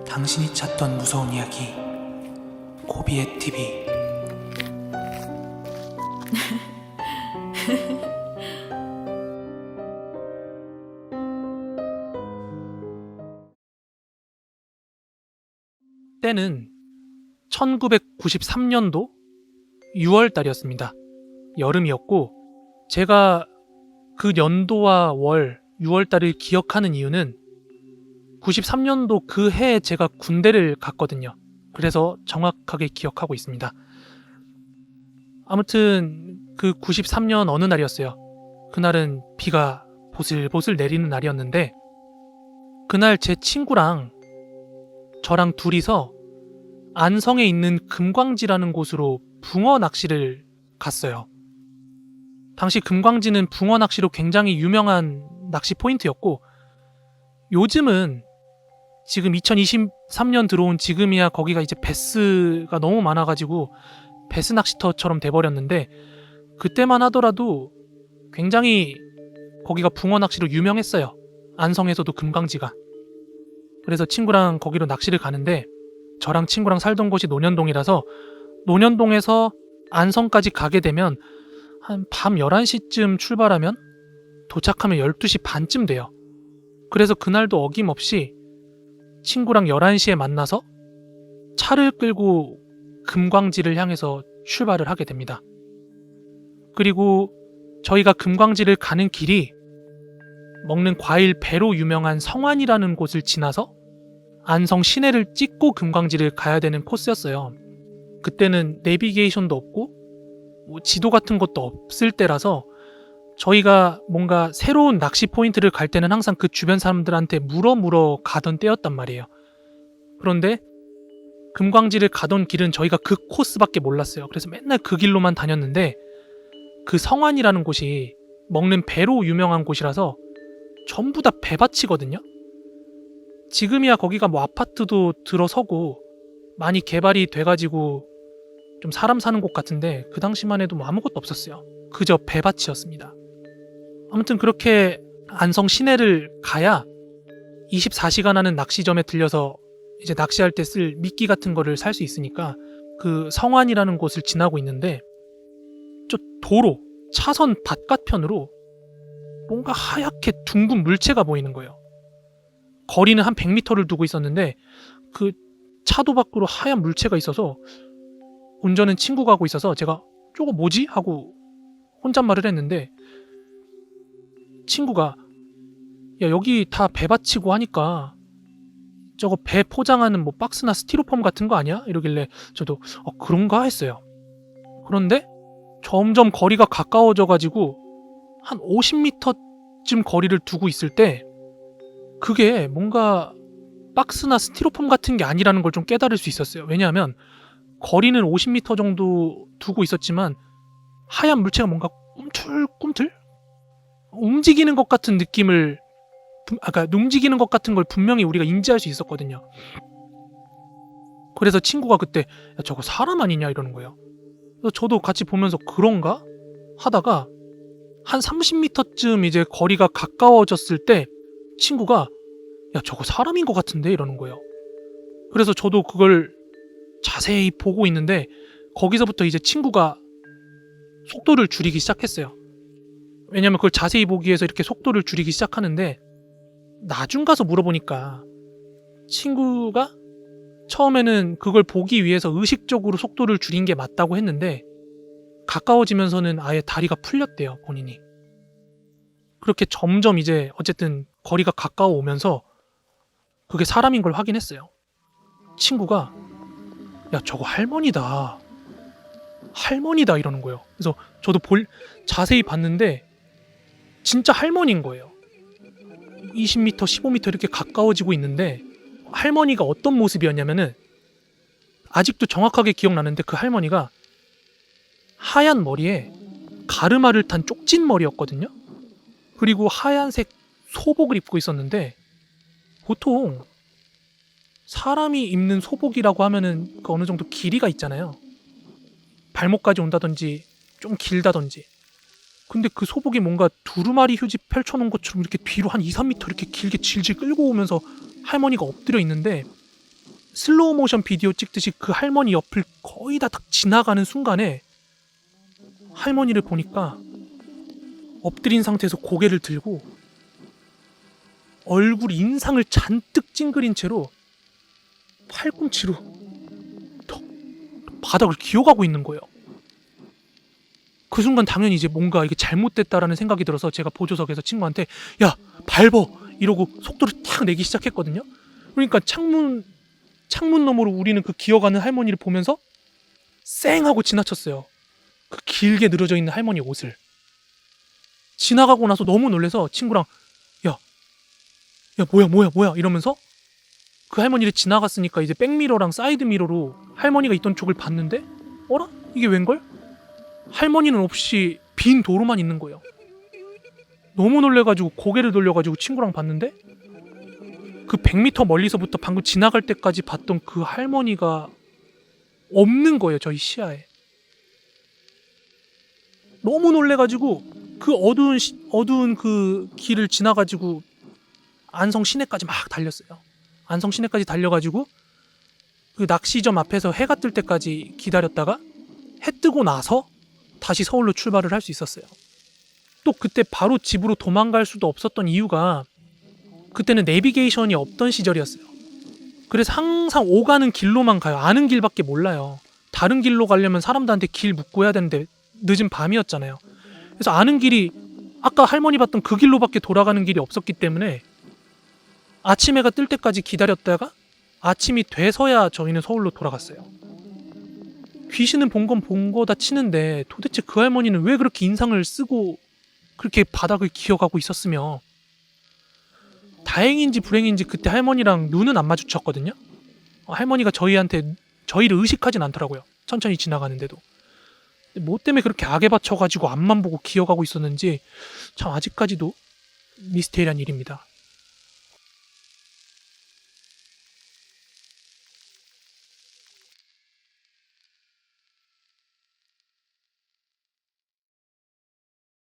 당신이 찾던 무서운 이야기 고비의 TV. 때는 1993년도 6월 달이었습니다. 여름이었고, 제가 그 연도와 월 6월 달을 기억하는 이유는 93년도 그 해에 제가 군대를 갔거든요. 그래서 정확하게 기억하고 있습니다. 아무튼 그 93년 어느 날이었어요. 그날은 비가 보슬보슬 내리는 날이었는데, 그날 제 친구랑 저랑 둘이서 안성에 있는 금광지라는 곳으로 붕어 낚시를 갔어요. 당시 금광지는 붕어 낚시로 굉장히 유명한 낚시 포인트였고, 요즘은 지금 2023년 들어온 지금이야 거기가 이제 베스가 너무 많아가지고 베스 낚시터처럼 돼버렸는데, 그때만 하더라도 굉장히 거기가 붕어 낚시로 유명했어요. 안성에서도 금광지가. 그래서 친구랑 거기로 낚시를 가는데, 저랑 친구랑 살던 곳이 논현동이라서 논현동에서 안성까지 가게 되면 한 밤 11시쯤 출발하면 도착하면 12시 반쯤 돼요. 그래서 그날도 어김없이 친구랑 11시에 만나서 차를 끌고 금광지를 향해서 출발을 하게 됩니다. 그리고 저희가 금광지를 가는 길이 먹는 과일 배로 유명한 성안이라는 곳을 지나서 안성 시내를 찍고 금광지를 가야 되는 코스였어요. 그때는 내비게이션도 없고 지도 같은 것도 없을 때라서 저희가 뭔가 새로운 낚시 포인트를 갈 때는 항상 그 주변 사람들한테 물어 가던 때였단 말이에요. 그런데 금광지를 가던 길은 저희가 그 코스밖에 몰랐어요. 그래서 맨날 그 길로만 다녔는데, 그 성안이라는 곳이 먹는 배로 유명한 곳이라서 전부 다 배밭이거든요. 지금이야 거기가 뭐 아파트도 들어서고 많이 개발이 돼가지고 좀 사람 사는 곳 같은데, 그 당시만 해도 뭐 아무것도 없었어요. 그저 배밭이었습니다. 아무튼 그렇게 안성 시내를 가야 24시간 하는 낚시점에 들려서 이제 낚시할 때 쓸 미끼 같은 거를 살 수 있으니까 그 성안이라는 곳을 지나고 있는데, 저 도로 차선 바깥편으로 뭔가 하얗게 둥근 물체가 보이는 거예요. 거리는 한 100m를 두고 있었는데 그 차도 밖으로 하얀 물체가 있어서, 운전은 친구가 하고 있어서 제가 저거 뭐지? 하고 혼잣말을 했는데, 친구가 야 여기 다 배받치고 하니까 저거 배 포장하는 뭐 박스나 스티로폼 같은 거 아니야? 이러길래 저도 그런가 했어요. 그런데 점점 거리가 가까워져 가지고 한 50m쯤 거리를 두고 있을 때 그게 뭔가 박스나 스티로폼 같은 게 아니라는 걸 좀 깨달을 수 있었어요. 왜냐하면 거리는 50m 정도 두고 있었지만 하얀 물체가 뭔가 꿈틀꿈틀 움직이는 것 같은 느낌을, 움직이는 것 같은 걸 분명히 우리가 인지할 수 있었거든요. 그래서 친구가 그때 야, 저거 사람 아니냐 이러는 거예요. 그래서 저도 같이 보면서 그런가 하다가 한 30m쯤 이제 거리가 가까워졌을 때 친구가 야 저거 사람인 것 같은데 이러는 거예요. 그래서 저도 그걸 자세히 보고 있는데, 거기서부터 이제 친구가 속도를 줄이기 시작했어요. 왜냐면 그걸 자세히 보기 위해서 이렇게 속도를 줄이기 시작하는데, 나중 가서 물어보니까 친구가 처음에는 그걸 보기 위해서 의식적으로 속도를 줄인 게 맞다고 했는데, 가까워지면서는 아예 다리가 풀렸대요, 본인이. 그렇게 점점 이제 어쨌든 거리가 가까워오면서 그게 사람인 걸 확인했어요. 친구가 야 저거 할머니다 이러는 거예요. 그래서 저도 자세히 봤는데 진짜 할머니인 거예요. 20m, 15m 이렇게 가까워지고 있는데, 할머니가 어떤 모습이었냐면은 아직도 정확하게 기억나는데, 그 할머니가 하얀 머리에 가르마를 탄 쪽진 머리였거든요. 그리고 하얀색 소복을 입고 있었는데, 보통 사람이 입는 소복이라고 하면은 그 어느 정도 길이가 있잖아요. 발목까지 온다든지 좀 길다든지. 근데 그 소복이 뭔가 두루마리 휴지 펼쳐놓은 것처럼 이렇게 뒤로 한 2, 3m 이렇게 길게 질질 끌고 오면서 할머니가 엎드려 있는데, 슬로우 모션 비디오 찍듯이 그 할머니 옆을 거의 다 딱 지나가는 순간에 할머니를 보니까 엎드린 상태에서 고개를 들고 얼굴 인상을 잔뜩 찡그린 채로 팔꿈치로 턱 바닥을 기어가고 있는 거예요. 그 순간 당연히 이제 뭔가 이게 잘못됐다라는 생각이 들어서 제가 보조석에서 친구한테 야 밟어 이러고 속도를 탁 내기 시작했거든요. 그러니까 창문 너머로 우리는 그 기어가는 할머니를 보면서 쌩 하고 지나쳤어요. 그 길게 늘어져 있는 할머니 옷을. 지나가고 나서 너무 놀래서 친구랑 야 뭐야 이러면서 그 할머니를 지나갔으니까 이제 백미러랑 사이드미러로 할머니가 있던 쪽을 봤는데 어라? 이게 웬걸? 할머니는 없이 빈 도로만 있는 거예요. 너무 놀래가지고 고개를 돌려가지고 친구랑 봤는데 그 100m 멀리서부터 방금 지나갈 때까지 봤던 그 할머니가 없는 거예요. 저희 시야에. 너무 놀래가지고 그 어두운 그 길을 지나가지고 안성 시내까지 막 달렸어요. 안성 시내까지 달려가지고 그 낚시점 앞에서 해가 뜰 때까지 기다렸다가 해 뜨고 나서 다시 서울로 출발을 할 수 있었어요. 또 그때 바로 집으로 도망갈 수도 없었던 이유가 그때는 내비게이션이 없던 시절이었어요. 그래서 항상 오가는 길로만 가요. 아는 길밖에 몰라요. 다른 길로 가려면 사람들한테 길 묻고 해야 되는데 늦은 밤이었잖아요. 그래서 아는 길이 아까 할머니 봤던 그 길로밖에 돌아가는 길이 없었기 때문에 아침 해가 뜰 때까지 기다렸다가 아침이 돼서야 저희는 서울로 돌아갔어요. 귀신은 본 건 본 거다 치는데 도대체 그 할머니는 왜 그렇게 인상을 쓰고 그렇게 바닥을 기어가고 있었으며 다행인지 불행인지 그때 할머니랑 눈은 안 마주쳤거든요. 할머니가 저희를 의식하진 않더라고요. 천천히 지나가는데도. 뭐 때문에 그렇게 악에 받쳐가지고 앞만 보고 기어가고 있었는지 참 아직까지도 미스테리한 일입니다.